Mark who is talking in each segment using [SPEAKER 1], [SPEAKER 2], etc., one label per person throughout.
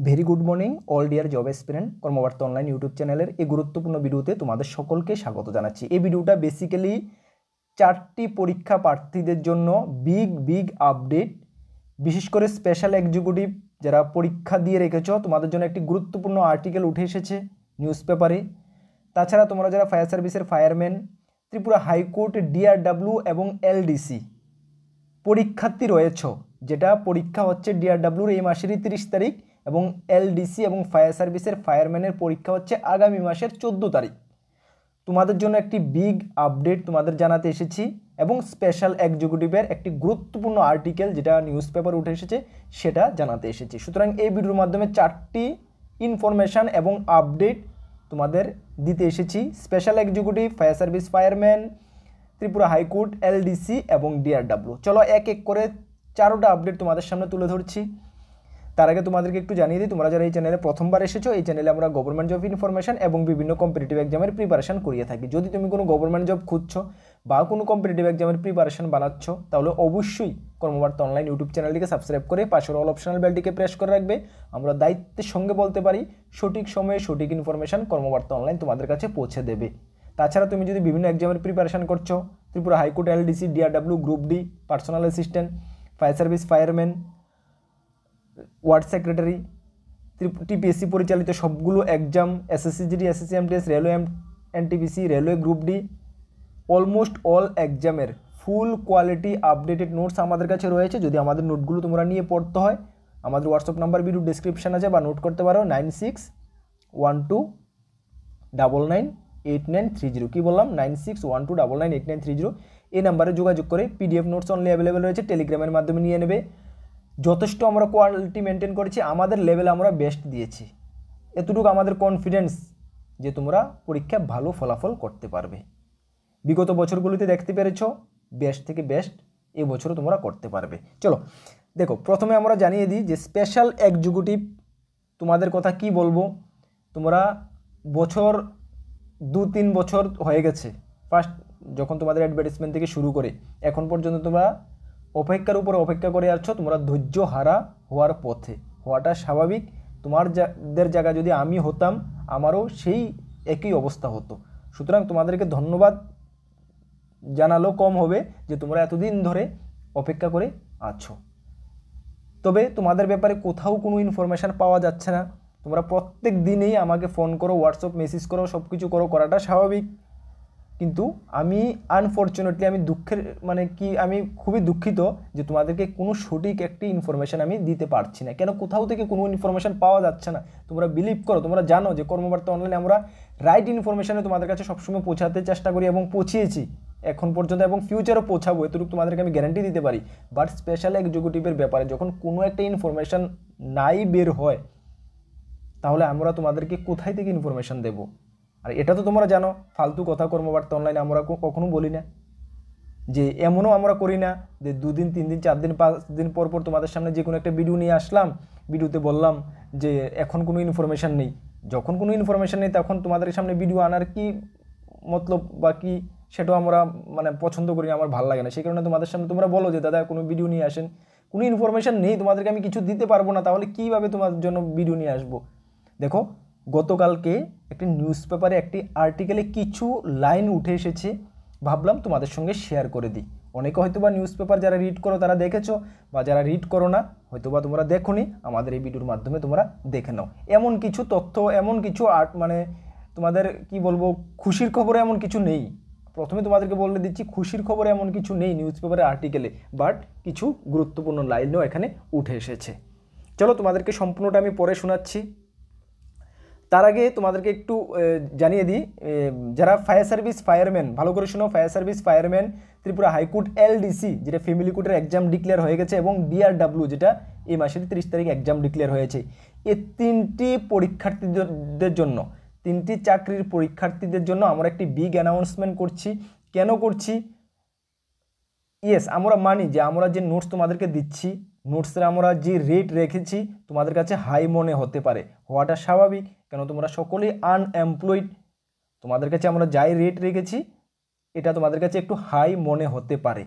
[SPEAKER 1] Very good morning all dear job aspirant Karmabarta online YouTube চ্যানেলের এই গুরুত্বপূর্ণ ভিডিওতে তোমাদের সকলকে স্বাগত জানাচ্ছি। এই ভিডিওটা বেসিক্যালি 4টি পরীক্ষা প্রার্থীদের জন্য বিগ আপডেট, বিশেষ করে স্পেশাল এক্সিকিউটিভ যারা পরীক্ষা দিয়ে রেখেছো তোমাদের জন্য একটি গুরুত্বপূর্ণ আর্টিকেল উঠে এসেছে নিউজ পেপারে। তাছাড়া তোমরা যারা ফায়ার সার্ভিসের ফায়ারম্যান, ত্রিপুরা হাইকোর্ট, ডিআরডব্লিউ এবং এলডিসি পরীক্ষার্থী রয়েছ, যেটা পরীক্ষা হচ্ছে ডিআরডব্লিউর এই মাসেরই 30 তারিখ এবং এলডিসি এবং ফায়ার সার্ভিসের ফায়ারম্যানের পরীক্ষা হচ্ছে আগামী মাসের 14 তারিখ। তোমাদের জন্য একটি বিগ আপডেট তোমাদের জানাতে এসেছি এবং স্পেশাল এক্সিকিউটিভের একটি গুরুত্বপূর্ণ আর্টিকেল যেটা নিউজ পেপার উঠে এসেছে সেটা জানাতে এসেছি। সুতরাং এই ভিডিওর মাধ্যমে 4টি ইনফরমেশান এবং আপডেট তোমাদের দিতে এসেছি। Special executive, fire service fireman, Tripura high court, LDC এবং ডিআরডব্লিউ। চলো এক এক করে 4টা আপডেট তোমাদের সামনে তুলে ধরছি। তার আগে তোমাদেরকে একটু জানিয়ে দিই, তোমরা যারা এই চ্যানেলে প্রথমবার এসেছো, এই চ্যানেলে আমরা গভর্নমেন্ট জব ইনফরমেশন এবং বিভিন্ন কম্পিটিটিভ এক্সামের প্রিপারেশন করিয়ে থাকি। যদি তুমি কোনো গভর্নমেন্ট জব খুঁজছো বা কোনো কম্পিটিটিভ এক্সামের প্রিপারেশন বানাচ্ছ, তাহলে অবশ্যই কর্মবার্তা অনলাইন ইউটিউব চ্যানেলটিকে সাবস্ক্রাইব করে পাশের অল অপশনাল বেলটিকে প্রেস করে রাখবে। আমরা দায়িত্বের সঙ্গে বলতে পারি সঠিক সময়ে সঠিক ইনফরমেশন কর্মবার্তা অনলাইন তোমাদের কাছে পৌঁছে দেবে। তাছাড়া তুমি যদি বিভিন্ন এক্সামের প্রিপারেশন করছো, Tripura high court, LDC, DRW, group D, personal assistant, fire service fireman, word secretary, TPSC পরিচালিত সবগুলো exam, SSC GD, SSC MTS, railway NTPC, railway group D, almost all এক্সামের ফুল কোয়ালিটি আপডেটেড নোটস আমাদের কাছে রয়েছে। যদি আমাদের নোটগুলো তোমরা নিয়ে পড়তে হয়, আমাদের হোয়াটসঅ্যাপ নাম্বার ভিডিও ডিসক্রিপশান আছে, বা নোট করতে পারো 9612998930। কী বললাম? 9612998930। এই নাম্বারে যোগাযোগ করে পিডিএফ নোটস অনলি অ্যাভেলেবেল রয়েছে, টেলিগ্রামের মাধ্যমে নিয়ে নেবে। যথেষ্ট আমরা কোয়ালিটি মেনটেন করেছি, আমাদের লেভেলে আমরা বেস্ট দিয়েছি। এতটুকু আমাদের কনফিডেন্স যে তোমরা পরীক্ষা ভালো ফলাফল করতে পারবে। বিগত বছরগুলিতে দেখতে পেরেছো বেস্ট থেকে বেস্ট এবছরও তোমরা করতে পারবে। চলো দেখো, প্রথমে আমরা জানিয়ে দিই যে স্পেশাল এক্সিকিউটিভ তোমাদের কথা কি বলবো। তোমরা বছর 2-3 বছর হয়ে গেছে ফার্স্ট যখন তোমাদের অ্যাডভার্টাইজমেন্ট থেকে শুরু করে এখন পর্যন্ত তোমরা অপেক্ষার উপরে অপেক্ষা করে আসছো। তোমরা ধৈর্য হারা হওয়ার পথে, হওয়াটা স্বাভাবিক। তোমাদের জায়গায় যদি আমি হতাম, আমারও সেই একই অবস্থা হতো। সুতরাং তোমাদেরকে ধন্যবাদ জানালো কম হবে যে তোমরা এতদিন ধরে অপেক্ষা করে আছো। তবে তোমাদের ব্যাপারে কোথাও কোনো ইনফরমেশান পাওয়া যাচ্ছে না। তোমরা প্রত্যেক দিনেই আমাকে ফোন করো, হোয়াটসঅ্যাপ মেসেজ করো, সব কিছু করাটা স্বাভাবিক। কিন্তু আমি আনফর্চুনেটলি আমি খুবই দুঃখিত যে তোমাদেরকে কোনো সঠিক একটি ইনফরমেশান আমি দিতে পারছি না। কেন? কোথাও থেকে কোনো ইনফরমেশান পাওয়া যাচ্ছে না। তোমরা বিলিভ করো, তোমরা জানো যে কর্মবার্তা অনলাইনে আমরা রাইট ইনফরমেশানে তোমাদের কাছে সবসময় পৌঁছাতে চেষ্টা করি এবং পৌঁছিয়েছি এখন পর্যন্ত এবং ফিউচারও পৌঁছাবো, এতটুকু তোমাদেরকে আমি গ্যারান্টি দিতে পারি। বাট স্পেশাল এক্সিকিউটিভের ব্যাপারে যখন কোনো একটা ইনফরমেশান নাই বের হয়, তাহলে আমরা তোমাদেরকে কোথায় থেকে ইনফরমেশান দেবো? আর এটা তো তোমরা জানো, ফালতু কথা কর্মবার্তা অনলাইনে আমরা কখনো বলি না, যে এমনও আমরা করি না যে 2 দিন 3 দিন 4 দিন 5 দিন পর তোমাদের সামনে যে কোনো একটা ভিডিও নিয়ে আসলাম, ভিডিওতে বললাম যে এখন কোনো ইনফরমেশান নেই। যখন কোনো ইনফরমেশান নেই তখন তোমাদের সামনে ভিডিও আনার কি মতলব বা কি, সেটাও আমরা পছন্দ করি না, আমার ভালো লাগে না। সেই কারণে তোমাদের সামনে তোমরা বলো যে দাদা কোনো ভিডিও নিয়ে আসেন। কোনো ইনফরমেশান নেই, তোমাদেরকে আমি কিছু দিতে পারবো না, তাহলে কীভাবে তোমার জন্য ভিডিও নিয়ে আসবো? দেখো, গতকালকে একটি নিউজ পেপারে একটি আর্টিকেলে কিছু লাইন উঠে এসেছে, ভাবলাম তোমাদের সঙ্গে শেয়ার করে দিই। অনেকে হয়তোবা নিউজ পেপার যারা রিড করো তারা দেখেছো, বা যারা রিড করো না হয়তোবা তোমরা দেখোনি, আমাদের এই ভিডিওর মাধ্যমে তোমরা দেখে নাও। এমন কিছু তথ্য, এমন কিছু তোমাদের কি বলবো, খুশির খবরে এমন কিছু নেই। প্রথমে তোমাদেরকে বলে দিচ্ছি, খুশির খবরে এমন কিছু নেই নিউজ পেপারের আর্টিকেলে, বাট কিছু গুরুত্বপূর্ণ লাইনও এখানে উঠে এসেছে। চলো তোমাদেরকে সম্পূর্ণটা আমি পড়ে শোনাচ্ছি। তার আগে তোমাদেরকে একটু জানিয়ে দিই, যারা ফায়ার সার্ভিস ফায়ারম্যান, ভালো করে শোনো, fire service fireman, Tripura high court, LDC যেটা ফ্যামিলি কোর্টের এক্সাম ডিক্লেয়ার হয়ে গেছে, এবং ডিআরডব্লিউ যেটা এই মাসের 30 তারিখ এক্সাম ডিক্লেয়ার হয়েছে, এই 3টি পরীক্ষার্থীদের জন্য, 3টি চাকরির পরীক্ষার্থীদের জন্য আমরা একটি বিগ অ্যানাউন্সমেন্ট করছি। কেন করছি? ইয়েস, আমরা মানি যে আমরা যে নোটস তোমাদেরকে দিচ্ছি, নোটসের আমরা যে রেট রেখেছি তোমাদের কাছে হাই মনে হতে পারে, হওয়াটা স্বাভাবিক। কেন? তোমরা সকলেই আনএমপ্লয়েড, তোমাদের কাছে আমরা যাই রেট রেখেছি এটা তোমাদের কাছে একটু হাই মনে হতে পারে,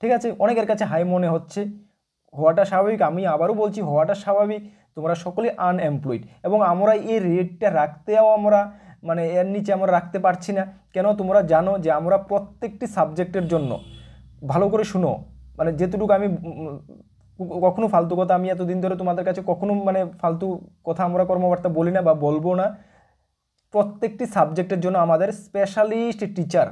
[SPEAKER 1] ঠিক আছে? অনেকের কাছে হাই মনে হচ্ছে, হওয়াটা স্বাভাবিক। আমি আবারও বলছি, হওয়াটা স্বাভাবিক। তোমরা সকলে আনএমপ্লয়েড, এবং আমরা এই রেটটা রাখতেও আমরা মানে এর নিচে আমরা রাখতে পারছি না। কেন? তোমরা জানো যে আমরা প্রত্যেকটি সাবজেক্টের জন্য, ভালো করে শুনো, মানে যেটুকু আমি কখনো ফালতু কথা, আমি এতদিন ধরে তোমাদের কাছে কখনো মানে ফালতু কথা আমরা কর্মকর্তা বলি না বা বলবো না। প্রত্যেকটি সাবজেক্টের জন্য আমাদের স্পেশালিস্ট টিচার,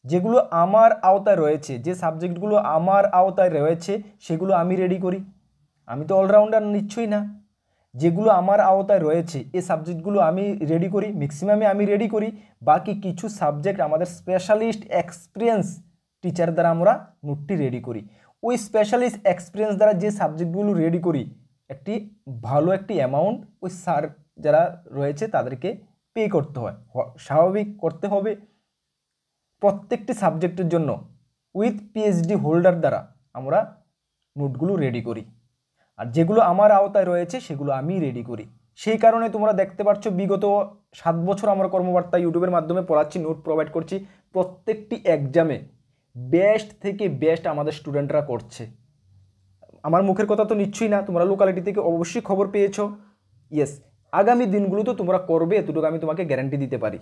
[SPEAKER 1] যেগুলো আমার আওতায় রয়েছে, যে সাবজেক্টগুলো আমার আওতায় রয়েছে সেগুলো আমি রেডি করি। আমি তো অলরাউন্ডার নিশ্চয়ই না। যেগুলো আমার আওতায় রয়েছে এই সাবজেক্টগুলো আমি রেডি করি, ম্যাক্সিমামে আমি রেডি করি। বাকি কিছু সাবজেক্ট আমাদের স্পেশালিস্ট এক্সপিরিয়েন্স টিচার দ্বারা আমরা নোটটি রেডি করি। ওই স্পেশালিস্ট এক্সপিরিয়েন্স দ্বারা যে সাবজেক্টগুলো রেডি করি, একটি ভালো একটি অ্যামাউন্ট ওই স্যার যারা রয়েছে তাদেরকে পে করতে হয়, স্বাভাবিক করতে হবে। প্রত্যেকটি সাবজেক্টের জন্য উইথ পিএইচডি হোল্ডার দ্বারা আমরা নোটগুলো রেডি করি, আর যেগুলো আমার আওতায় রয়েছে সেগুলো আমি রেডি করি। সেই কারণে তোমরা দেখতে পাচ্ছ বিগত 7 বছর আমরা কর্মবার্তা ইউটিউবের মাধ্যমে পড়াচ্ছি, নোট প্রোভাইড করছি। প্রত্যেকটি এক্সামে বেস্ট থেকে বেস্ট আমাদের স্টুডেন্টরা করছে। আমার মুখের কথা তো নিশ্চয়ই না, তোমরা লোকালিটি থেকে অবশ্যই খবর পেয়েছো। ইয়েস, আগামী দিনগুলোতে তোমরা করবে, এতটুকু আমি তোমাকে গ্যারান্টি দিতে পারি।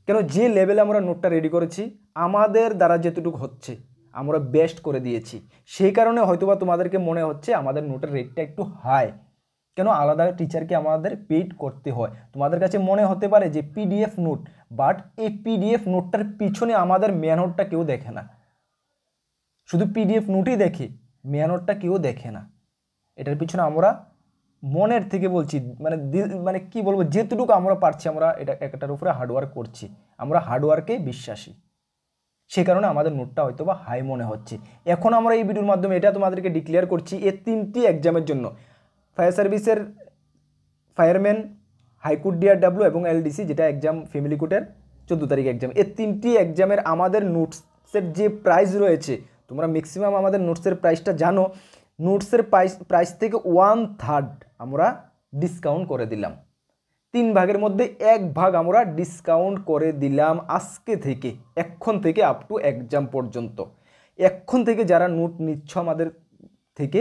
[SPEAKER 1] কেন? যে লেভেলে আমরা নোটটা রেডি করেছি, আমাদের দ্বারা যেটুকু হচ্ছে আমরা বেস্ট করে দিয়েছি। সেই কারণে হয়তোবা তোমাদেরকে মনে হচ্ছে আমাদের নোটের রেটটা একটু হাই। কেন? আলাদা টিচারকে আমাদের পেইড করতে হয়। তোমাদের কাছে মনে হতে পারে যে পিডিএফ নোট, বাট এই পিডিএফ নোটটার পিছনে আমাদের মেহনতটা কেউ দেখে না। শুধু পিডিএফ নোটই দেখে, মেহনতটা কেউ দেখে না। এটার পিছনে আমরা মনের থেকে বলছি, মানে কি বলবো, যেটুকু আমরা পারছি আমরা এটার উপরে হার্ডওয়ার্ক করছি, আমরা হার্ডওয়ার্কে বিশ্বাসী। সে কারণে আমাদের নোটটা হয়তো বা হাই মনে হচ্ছে। এখন আমরা এই ভিডিওর মাধ্যমে এটা তোমাদেরকে ডিক্লেয়ার করছি, এই 3টি এক্সামের জন্য, ফায়ার সার্ভিসের ফায়ারম্যান, হাইকোর্ট ডিআরডব্লিউ এবং এলডিসি, যেটা এক্সাম ফ্যামিলি কোর্টের 14 তারিখ এক্সাম, এই 3টি এক্সামের আমাদের নোটসের যে প্রাইস রয়েছে, তোমরা ম্যাক্সিমাম আমাদের নোটসের প্রাইসটা জানো। নোটসের প্রাইস থেকে 1/3 আমরা ডিসকাউন্ট করে দিলাম। 3 ভাগের মধ্যে 1 ভাগ আমরা ডিসকাউন্ট করে দিলাম আজকে থেকে, এখন থেকে আপ টু এক্সাম পর্যন্ত। এখন থেকে যারা নোট নিচ্ছ আমাদের থেকে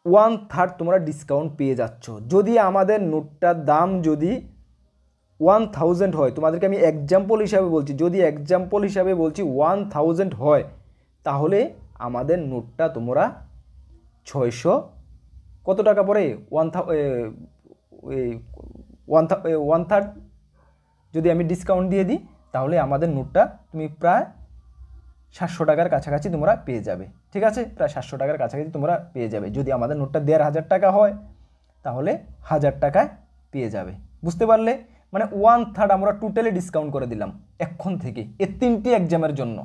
[SPEAKER 1] 1/3 তোমরা ডিসকাউন্ট পেয়ে যাচ্ছ। যদি আমাদের নোটটার দাম যদি 1000 হয়, তোমাদেরকে আমি এক্সাম্পল হিসাবে বলছি, যদি এক্সাম্পল হিসাবে বলছি 1000 হয়, তাহলে আমাদের নোটটা তোমরা 600 কত টাকা পড়ে, 1/3 যদি আমি ডিসকাউন্ট দিয়ে দিই, তাহলে আমাদের নোটটা তুমি প্রায় 700 টাকার কাছাকাছি তোমরা পেয়ে যাবে। ঠিক আছে, প্রায় 700 টাকার কাছাকাছি তোমরা পেয়ে যাবে। যদি আমাদের নোটটা 1500 টাকা হয়, তাহলে 1000 টাকায় পেয়ে যাবে। বুঝতে পারলে? মানে 1/3 আমরা টোটালি ডিসকাউন্ট করে দিলাম এখন থেকে এই 3টি এক্সামের জন্য।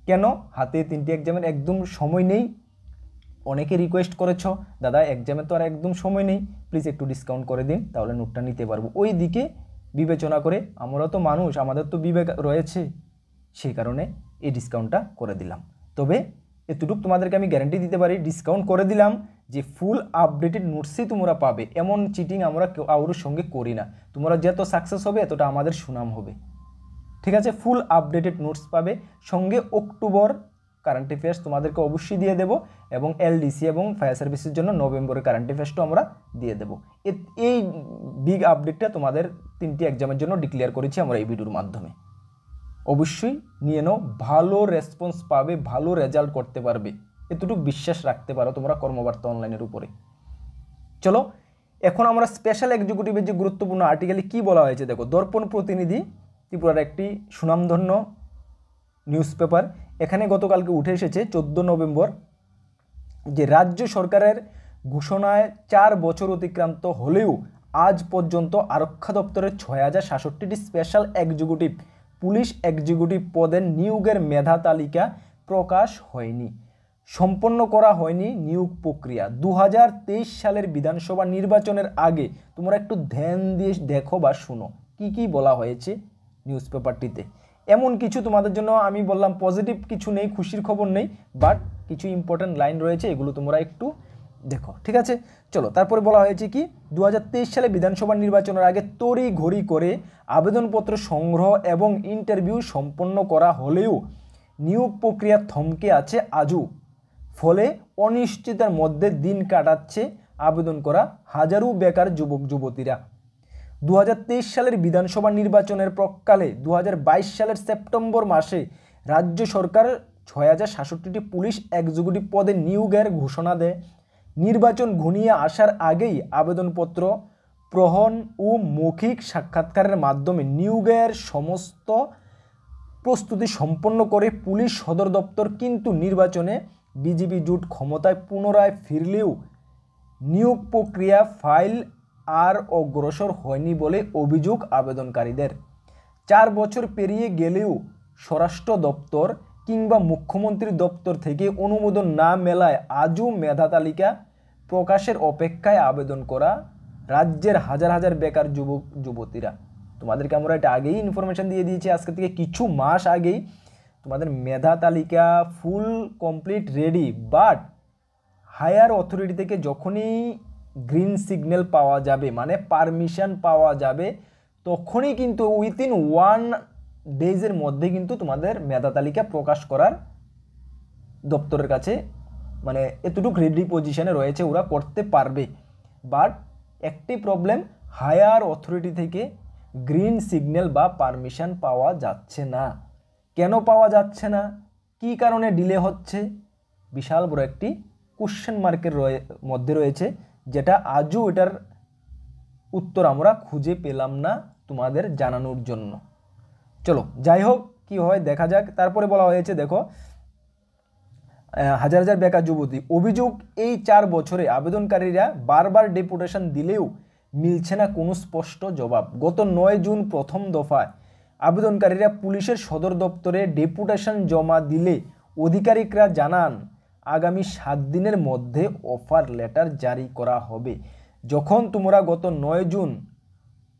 [SPEAKER 1] কেন? হাতে 3টি এক্সামের একদম সময় নেই। অনেকে রিকোয়েস্ট করেছো, দাদা এক্সামে তো আর একদম সময় নেই, প্লিজ একটু ডিসকাউন্ট করে দিন, তাহলে নোটটা নিতে পারবো। ওই দিকে বিবেচনা করে, আমরা তো মানুষ, আমাদের তো বিবেক রয়েছে, সেই কারণে এই ডিসকাউন্টটা করে দিলাম। তবে এতটুকু তোমাদেরকে আমি গ্যারান্টি দিতে পারি, ডিসকাউন্ট করে দিলাম যে ফুল আপডেটেড নোটসই তোমরা পাবে। এমন চিটিং আমরা কারোর সঙ্গে করি না। তোমরা যত সাকসেস হবে এতটা আমাদের সুনাম হবে। ঠিক আছে, ফুল আপডেটেড নোটস পাবে। সঙ্গে অক্টোবর কারেন্ট অ্যাফেয়ার্স তোমাদেরকে অবশ্যই দিয়ে দেবো, এবং এলডিসি এবং ফায়ার সার্ভিসের জন্য নভেম্বরের কারেন্ট অ্যাফেয়ার্সটাও আমরা দিয়ে দেবো। এই বিগ আপডেটটা তোমাদের 3টি এক্সামের জন্য ডিক্লেয়ার করেছি আমরা এই ভিডিওর মাধ্যমে। অবশ্যই নিয়ে নাও, ভালো রেসপন্স পাবে, ভালো রেজাল্ট করতে পারবে, এতটুকু বিশ্বাস রাখতে পারো তোমরা কর্মবার্তা অনলাইনের উপরে। চলো এখন আমরা স্পেশাল এক্সিকিউটিভের যে গুরুত্বপূর্ণ আর্টিকেলে কি বলা হয়েছে দেখো। দর্পণ প্রতিনিধি ত্রিপুরার একটি সুনামধন্য নিউজ পেপার, এখানে গতকালকে উঠে এসেছে 14 নভেম্বর, যে রাজ্য সরকারের ঘোষণায় 4 বছর অতিক্রান্ত হলেও আজ পর্যন্ত আরক্ষা দপ্তরের 6067টি স্পেশাল এক্সিকিউটিভ পুলিশ এক্সিকিউটিভ পদের নিয়োগের মেধা তালিকা প্রকাশ হয়নি, সম্পন্ন করা হয়নি নিয়োগ প্রক্রিয়া। 2023 সালের বিধানসভা নির্বাচনের আগে তোমরা একটু ধ্যান দিয়ে দেখো বা শুনো কি বলা হয়েছে নিউজ পেপারটিতে। এমন কিছু তোমাদের জন্য আমি বললাম, পজিটিভ কিছু নেই, খুশির খবর নেই, বাট কিছু ইম্পর্টেন্ট লাইন রয়েছে, এগুলো তোমরা একটু দেখো। ঠিক আছে, চলো তারপরে বলা হয়েছে কি 2023 সালে বিধানসভা নির্বাচনের আগে তড়িঘড়ি করে আবেদনপত্র সংগ্রহ এবং ইন্টারভিউ সম্পন্ন করা হলেও নিয়োগ প্রক্রিয়া থমকে আছে আজও। ফলে অনিশ্চিততার মধ্যে দিন কাটাচ্ছে আবেদন করা হাজারো বেকার যুবক যুবতীরা। 2023 সালের বিধানসভা নির্বাচনের প্রাক্কালে 2022 সালের সেপ্টেম্বর মাসে রাজ্য সরকার 6067টি পুলিশ এক্সিকিউটিভ পদে নিয়োগের ঘোষণা দেয়। নির্বাচন ঘনিয়ে আসার আগেই আবেদনপত্র গ্রহণ ও মৌখিক সাক্ষাৎকারের মাধ্যমে নিয়োগের সমস্ত প্রস্তুতি সম্পন্ন করে পুলিশ সদর দপ্তর। কিন্তু নির্বাচনে বিজেপি জোট ক্ষমতায় পুনরায় ফিরলেও নিয়োগ প্রক্রিয়া ফাইল আর অগ্রসর হয়নি বলে অভিযোগ আবেদনকারীদের। 4 বছর পেরিয়ে গেলেও স্বরাষ্ট্র দপ্তর কিংবা মুখ্যমন্ত্রীর দপ্তর থেকে অনুমোদন না মেলায় আজও মেধা তালিকা প্রকাশের অপেক্ষায় আবেদন করা রাজ্যের হাজার হাজার বেকার যুবক যুবতীরা। তোমাদেরকে আমরা এটা আগেই ইনফরমেশন দিয়ে দিয়েছি, আজকে থেকে কিছু মাস আগেই তোমাদের মেধা তালিকা full complete ready. But higher authority থেকে যখনই গ্রিন সিগন্যাল পাওয়া যাবে, মানে পারমিশন পাওয়া যাবে, তখনই কিন্তু উইথিন 1 ডেজের মধ্যে কিন্তু তোমাদের মেধা তালিকা প্রকাশ করার দপ্তরের কাছে মানে এতটুকু রেডি পজিশনে রয়েছে, ওরা করতে পারবে। বাট একটি প্রবলেম, হায়ার অথরিটি থেকে গ্রিন সিগন্যাল বা পারমিশন পাওয়া যাচ্ছে না। কেন পাওয়া যাচ্ছে না, কি কারণে ডিলে হচ্ছে, বিশাল বড় একটি কোশ্চেন মার্কের মধ্যে রয়েছে, যেটা আজও এটার উত্তর আমরা খুঁজে পেলাম না তোমাদের জানানোর জন্য। চলো যাই হোক, কি হয় দেখা যাক। তারপরে বলা হয়েছে দেখো, হাজার হাজার বেকার যুবতী অভিযোগ, এই 4 বছরে আবেদনকারীরা বারবার ডেপুটেশন দিলেও মিলছে না কোনো স্পষ্ট জবাব। গত 9 জুন প্রথম দফায় আবেদনকারীরা পুলিশের সদর দপ্তরে ডেপুটেশন জমা দিলে আধিকারিকরা জানান আগামী 7 দিনের মধ্যে অফার লেটার জারি করা হবে। যখন তোমরা গত 9 জুন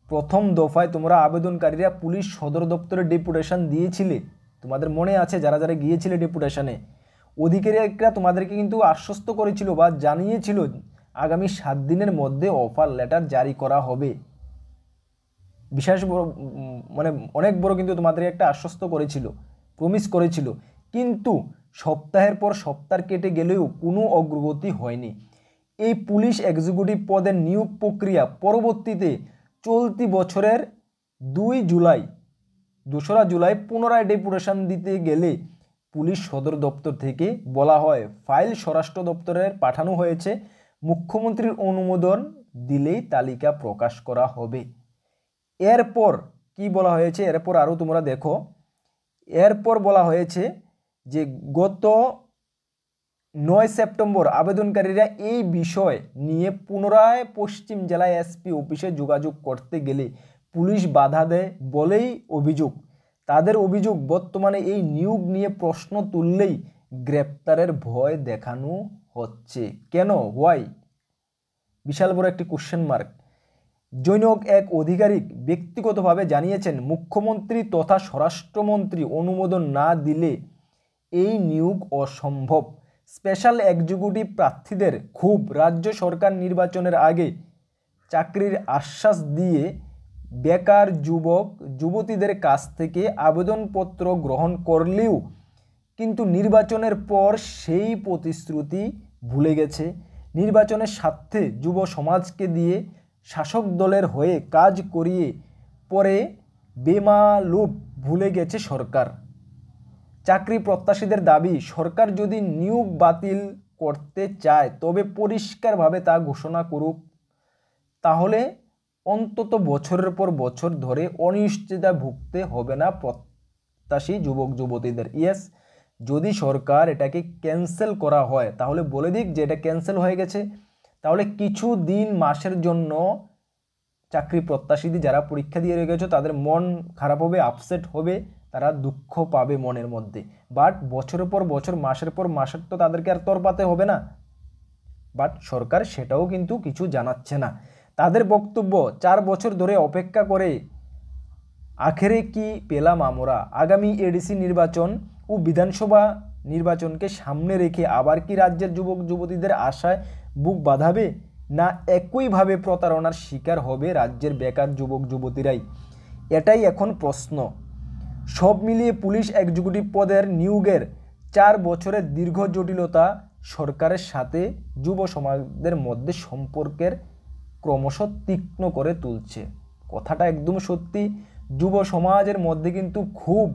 [SPEAKER 1] প্রথম দফায় তোমরা আবেদনকারীরা পুলিশ সদর দপ্তরে ডেপুটেশন দিয়েছিলে, তোমাদের মনে আছে যারা যারা গিয়েছিলে ডেপুটেশনে, অধিকারিকরা তোমাদেরকে কিন্তু আশ্বস্ত করেছিল বা জানিয়েছিল আগামী 7 দিনের মধ্যে অফার লেটার জারি করা হবে। বিশেষ বড় মানে অনেক বড় কিন্তু তোমাদের একটা আশ্বস্ত করেছিল, প্রমিস করেছিল, কিন্তু সপ্তাহের পর সপ্তাহ কেটে গেলেও কোনো অগ্রগতি হয়নি। এই পুলিশ এক্সিকিউটিভ পদের নিয়োগ প্রক্রিয়া পরবর্তীতে চলতি বছরের 2রা জুলাই পুনরায় ডেপুটেশন দিতে গেলে পুলিশ সদর দপ্তর থেকে বলা হয় ফাইল স্বরাষ্ট্র দপ্তরের পাঠানো হয়েছে, মুখ্যমন্ত্রীর অনুমোদন দিলেই তালিকা প্রকাশ করা হবে। এরপর কি বলা হয়েছে, এরপর আরও তোমরা দেখো, এরপর বলা হয়েছে যে গত 9 সেপ্টেম্বর আবেদনকারীরা এই বিষয় নিয়ে পুনরায় পশ্চিম জেলায় এসপি অফিসে যোগাযোগ করতে গেলে পুলিশ বাধা দেয় বলেই অভিযোগ। তাদের অভিযোগ, বর্তমানে এই নিয়োগ নিয়ে প্রশ্ন তুললেই গ্রেপ্তারের ভয় দেখানো হচ্ছে। কেন, হোয়াই, বিশাল বড় একটি কোশ্চেন মার্ক। জৈনক এক আধিকারিক ব্যক্তিগতভাবে জানিয়েছেন, মুখ্যমন্ত্রী তথা স্বরাষ্ট্রমন্ত্রী অনুমোদন না দিলে এই নিয়োগ অসম্ভব। স্পেশাল এক্সিকিউটিভ প্রার্থীদের খুব রাজ্য সরকার নির্বাচনের আগে চাকরির আশ্বাস দিয়ে বেকার যুবক যুবতীদের কাছ থেকে আবেদনপত্র গ্রহণ করলেও কিন্তু নির্বাচনের পর সেই প্রতিশ্রুতি ভুলে গেছে। নির্বাচনের স্বার্থে যুব সমাজকে দিয়ে শাসক দলের হয়ে কাজ করিয়ে পরে বেমালুম ভুলে গেছে সরকার। চাকরি প্রত্যাশীদের দাবি, সরকার যদি নিয়োগ বাতিল করতে চায় তবে পরিষ্কারভাবে তা ঘোষণা করুক, তাহলে অন্তত বছরের পর বছর ধরে অনিশ্চয়তা ভুগতে হবে না প্রত্যাশী যুবক যুবতীদের। ইয়েস, যদি সরকার এটাকে ক্যান্সেল করা হয় তাহলে বলে দিক যে এটা ক্যান্সেল হয়ে গেছে, তাহলে কিছু দিন মাসের জন্য চাকরি প্রত্যাশীদের যারা পরীক্ষা দিয়ে রেখেছে তাদের মন খারাপ হবে, আপসেট হবে, তারা দুঃখ পাবে মনের মধ্যে। বাট বছরের পর বছর মাসের পর মাসের তো তাদেরকে আর তরপাতে হবে না। বাট সরকার সেটাও কিন্তু কিছু জানাচ্ছে না। তাদের বক্তব্য, 4 বছর ধরে অপেক্ষা করে আখেরে কি পেলাম আমরা? আগামী এডিসি নির্বাচন ও বিধানসভা নির্বাচনকে সামনে রেখে আবার কি রাজ্যের যুবক যুবতীদের আশায় বুক বাঁধাবে, না একইভাবে প্রতারণার শিকার হবে রাজ্যের বেকার যুবক যুবতীরাই? এটাই এখন প্রশ্ন। সব মিলিয়ে পুলিশ এক্সিকিউটিভ পদের নিয়োগের 4 বছরের দীর্ঘ জটিলতা সরকারের সাথে যুব সমাজদের মধ্যে সম্পর্কের ক্রমশ তীক্ষ্ণ করে তুলছে। কথাটা একদম সত্যি। যুব সমাজের মধ্যে কিন্তু খুব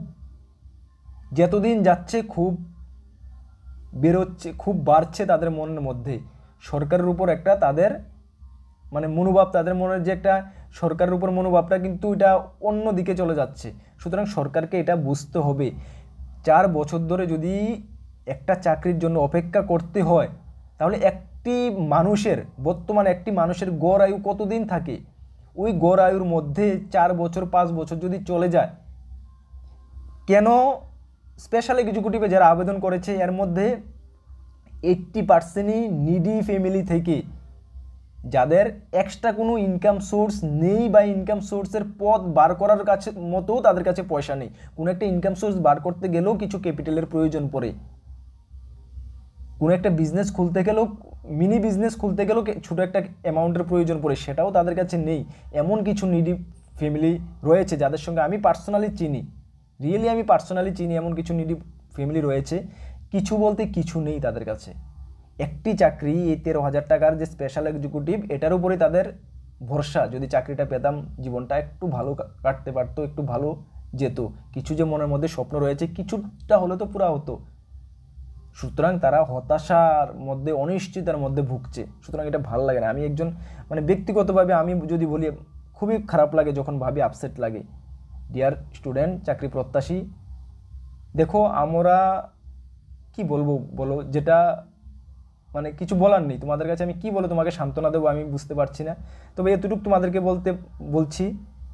[SPEAKER 1] যতদিন যাচ্ছে খুব বেরোচ্ছে, খুব বাড়ছে তাদের মনের মধ্যে সরকারের উপর একটা তাদের মানে মনোভাব, তাদের মনের যে একটা সরকারের উপর মনোভাবটা কিন্তু এটা অন্য দিকে চলে যাচ্ছে। সুতরাং সরকারকে এটা বুঝতে হবে 4 বছর ধরে যদি একটা চাকরির জন্য অপেক্ষা করতে হয় তাহলে একটি মানুষের বর্তমানে একটি মানুষের গড় আয়ু কতদিন থাকে? ওই গড় আয়ুর মধ্যে 4 বছর 5 বছর যদি চলে যায়, কেন স্পেশাল এক্সিকিউটিভে যারা আবেদন করেছে এর মধ্যে 80%ই নিডি ফ্যামিলি থেকে, যাদের এক্সট্রা কোনো ইনকাম সোর্স নেই বা ইনকাম সোর্সের পথ বার করার কাছে মতো তাদের কাছে পয়সা নেই। কোনো একটা ইনকাম সোর্স বার করতে গেলেও কিছু ক্যাপিটালের প্রয়োজন পড়ে, কোনো একটা বিজনেস খুলতে গেলেও, মিনি বিজনেস খুলতে গেলেও ছোটো একটা অ্যামাউন্টের প্রয়োজন পড়ে, সেটাও তাদের কাছে নেই। এমন কিছু নিডি ফ্যামিলি রয়েছে যাদের সঙ্গে আমি পার্সোনালি চিনি, রিয়েলি আমি পার্সোনালি চিনি, এমন কিছু নিডি ফ্যামিলি রয়েছে কিছু বলতে কিছু নেই তাদের কাছে। একটি চাকরি, এই 13,000 টাকার যে স্পেশাল এক্সিকিউটিভ, এটার উপরে তাদের ভরসা। যদি চাকরিটা পেতাম জীবনটা একটু ভালো কাটতে পারতো, একটু ভালো যেত, কিছু যে মনের মধ্যে স্বপ্ন রয়েছে কিছুটা হলে তো পুরা হতো। সুতরাং তারা হতাশার মধ্যে, অনিশ্চিতার মধ্যে ভুগছে। সুতরাং এটা ভালো লাগে না। আমি একজন মানে ব্যক্তিগতভাবে আমি যদি বলি খুবই খারাপ লাগে যখন ভাবি, আপসেট লাগে। ডিয়ার স্টুডেন্ট, চাকরি প্রত্যাশী, দেখো আমরা কি বলবো বলো, যেটা মানে কিছু বলার নেই তোমাদের কাছে। আমি কি বলে তোমাকে সান্ত্বনা দেবো আমি বুঝতে পারছি না। তবে এতটুকু তোমাদেরকে বলছি,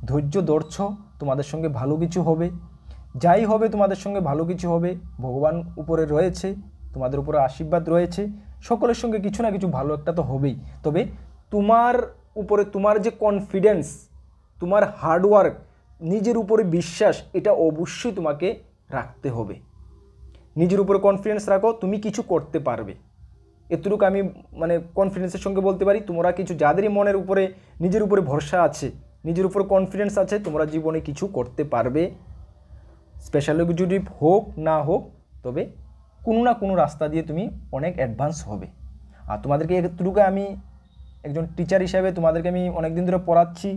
[SPEAKER 1] ধৈর্য ধরছ, তোমাদের সঙ্গে ভালো কিছু হবে। যাই হবে তোমাদের সঙ্গে ভালো কিছু হবে। ভগবান উপরে রয়েছে, তোমাদের উপরে আশীর্বাদ রয়েছে, সকলের সঙ্গে কিছু না কিছু ভালো একটা তো হবেই। তবে তোমার উপরে তোমার যে কনফিডেন্স, তোমার হার্ডওয়ার্ক, নিজের উপরে বিশ্বাস, এটা অবশ্যই তোমাকে রাখতে হবে। নিজের উপরে কনফিডেন্স রাখো, তুমি কিছু করতে পারবে। এতটুকু আমি মানে কনফিডেন্সের সঙ্গে বলতে পারি। তোমরা কিছু, যাদেরই মনের উপরে নিজের উপরে ভরসা আছে, নিজের উপরে কনফিডেন্স আছে, তোমরা জীবনে কিছু করতে পারবে। স্পেশাল এক্সিকিউটিভ হোক না হোক, তবে কোনো না কোনো রাস্তা দিয়ে তুমি অনেক অ্যাডভান্স হবে। আর তোমাদেরকে এতটুকু আমি একজন টিচার হিসাবে তোমাদেরকে আমি অনেক দিন ধরে পড়াচ্ছি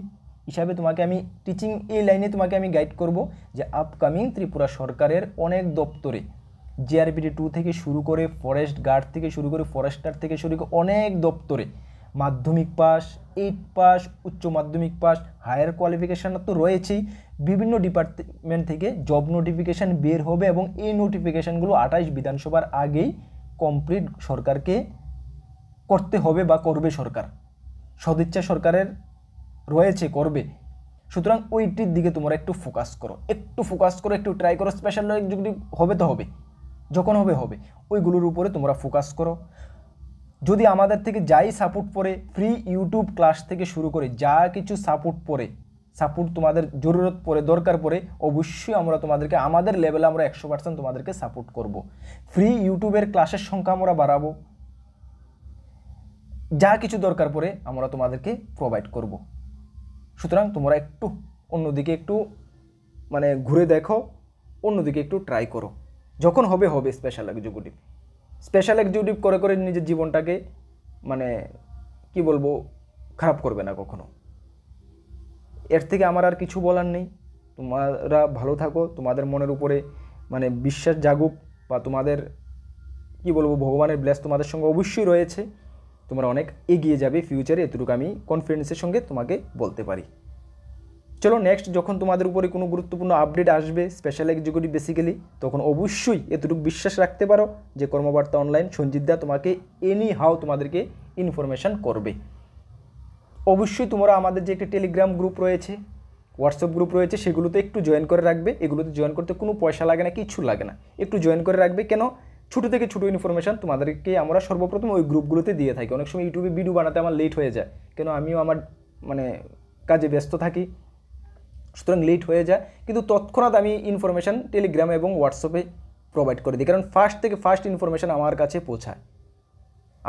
[SPEAKER 1] হিসাবে তোমাকে আমি টিচিং এই লাইনে তোমাকে আমি গাইড করব যে আপকামিং ত্রিপুরা সরকারের অনেক দপ্তরে, জিআরপিটি 2 থেকে শুরু করে, ফরেস্ট গার্ড থেকে শুরু করে, ফরেস্টার থেকে শুরু করে অনেক দপ্তরে মাধ্যমিক পাস, 8 পাস, উচ্চ মাধ্যমিক পাস, হায়ার কোয়ালিফিকেশান তো রয়েছেই, বিভিন্ন ডিপার্টমেন্ট থেকে জব নোটিফিকেশান বের হবে এবং এই নোটিফিকেশানগুলো 28 বিধানসভার আগেই কমপ্লিট সরকারকে করতে হবে বা করবে সরকার। সদিচ্ছা সরকারের রয়েছে, করবে। সুতরাং ওইটির দিকে তোমরা একটু ফোকাস করো, একটু ট্রাই করো। স্পেশাল এক্সিকিউটিভ হবে তো হবে, যখন হবে হবে, ওইগুলোর উপরে তোমরা ফোকাস করো। যদি আমাদের থেকে যাই সাপোর্ট পড়ে, ফ্রি ইউটিউব ক্লাস থেকে শুরু করে যা কিছু সাপোর্ট তোমাদের জরুরত পড়ে, দরকার পড়ে, অবশ্যই আমরা তোমাদেরকে আমাদের লেভেলে আমরা 100% তোমাদেরকে সাপোর্ট করব। ফ্রি ইউটিউবের ক্লাসের সংখ্যা আমরা বাড়াবো, যা কিছু দরকার পড়ে আমরা তোমাদেরকে প্রোভাইড করব। সুতরাং তোমরা একটু অন্যদিকে একটু মানে ঘুরে দেখো, অন্যদিকে একটু ট্রাই করো। যখন হবে হবে স্পেশাল এক্সিকিউটিভ করে করে নিজের জীবনটাকে মানে কি বলবো খারাপ করবে না কখনো। এর থেকে আমার আর কিছু বলার নেই। তোমরা ভালো থাকো, তোমাদের মনের উপরে মানে বিশ্বাস জাগুক, বা তোমাদের কি বলবো ভগবানের ব্লেস তোমাদের সঙ্গে অবশ্যই রয়েছে, তোমরা অনেক এগিয়ে যাবে ফিউচারে। এতটুকু আমি কনফিডেন্সের সঙ্গে তোমাকে বলতে পারি। চলো নেক্সট যখন তোমাদের উপরে কোনো গুরুত্বপূর্ণ আপডেট আসবে স্পেশাল এক্সিকিউটিভ বেসিক্যালি, তখন অবশ্যই এতটুকু বিশ্বাস রাখতে পারো যে কর্মবার্তা অনলাইন সঞ্জিত দা তোমাকে এনি হাউ তোমাদেরকে ইনফরমেশান করবে। অবশ্যই তোমরা আমাদের যে একটা টেলিগ্রাম গ্রুপ রয়েছে, হোয়াটসঅ্যাপ গ্রুপ রয়েছে, সেগুলোতে একটু জয়েন করে রাখবে। এগুলোতে জয়েন করতে কোনো পয়সা লাগে না, কিছু লাগে না, একটু জয়েন করে রাখবে। কেন, ছোটো থেকে ছোটো ইনফরমেশান তোমাদেরকে আমরা সর্বপ্রথম ওই গ্রুপগুলোতে দিয়ে থাকি। অনেক সময় ইউটিউবে ভিডিও বানাতে আমার লেট হয়ে যায়, কেন আমিও আমার মানে কাজে ব্যস্ত থাকি, সুতরাং লেট হয়ে যায়, কিন্তু তৎক্ষণাৎ আমি ইনফরমেশান টেলিগ্রামে এবং হোয়াটসঅ্যাপে প্রোভাইড করে দিই। কারণ ফার্স্ট ইনফরমেশান আমার কাছে পৌঁছায়,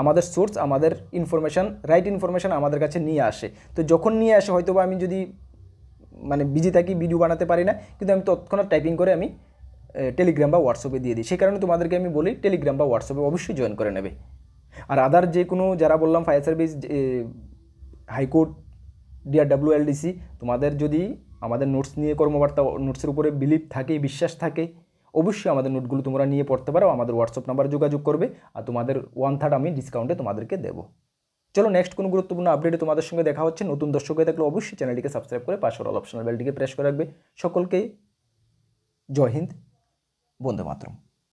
[SPEAKER 1] আমাদের সোর্স, আমাদের ইনফরমেশান, রাইট ইনফরমেশান আমাদের কাছে নিয়ে আসে। তো যখন নিয়ে আসে হয়তো বা আমি যদি মানে বিজি থাকি, ভিডিও বানাতে পারি না, কিন্তু আমি তৎক্ষণাৎ টাইপিং করে আমি টেলিগ্রাম বা হোয়াটসঅ্যাপে দিয়ে দিই। সেই কারণে তোমাদেরকে আমি বলি টেলিগ্রাম বা হোয়াটসঅ্যাপে অবশ্যই জয়েন করে নেবে। আর আদার যে কোনো যারা বললাম ফায়ার সার্ভিস, হাইকোর্ট, DRWLDC, তোমাদের যদি আমাদের নোটস নিয়ে কর্মবার্তা নোটসের উপরে বিলিভ থাকে, বিশ্বাস থাকে, অবশ্যই আমাদের নোটগুলো তোমরা নিয়ে পড়তে পারো। আমাদের হোয়াটসঅ্যাপ নাম্বারে যোগাযোগ করবে আর তোমাদের 1/3 আমি ডিসকাউন্টে তোমাদেরকে দেবো। চলো নেক্সট কোনো গুরুত্বপূর্ণ আপডেটে তোমাদের সঙ্গে দেখা হচ্ছে। নতুন দর্শক হয়ে থাকলে অবশ্যই চ্যানেলটিকে সাবস্ক্রাইব করে পাশের অল অপশনাল বেলটিকে প্রেস করে রাখবে। সকলকে জয় হিন্দ, বন্দে মাতরম।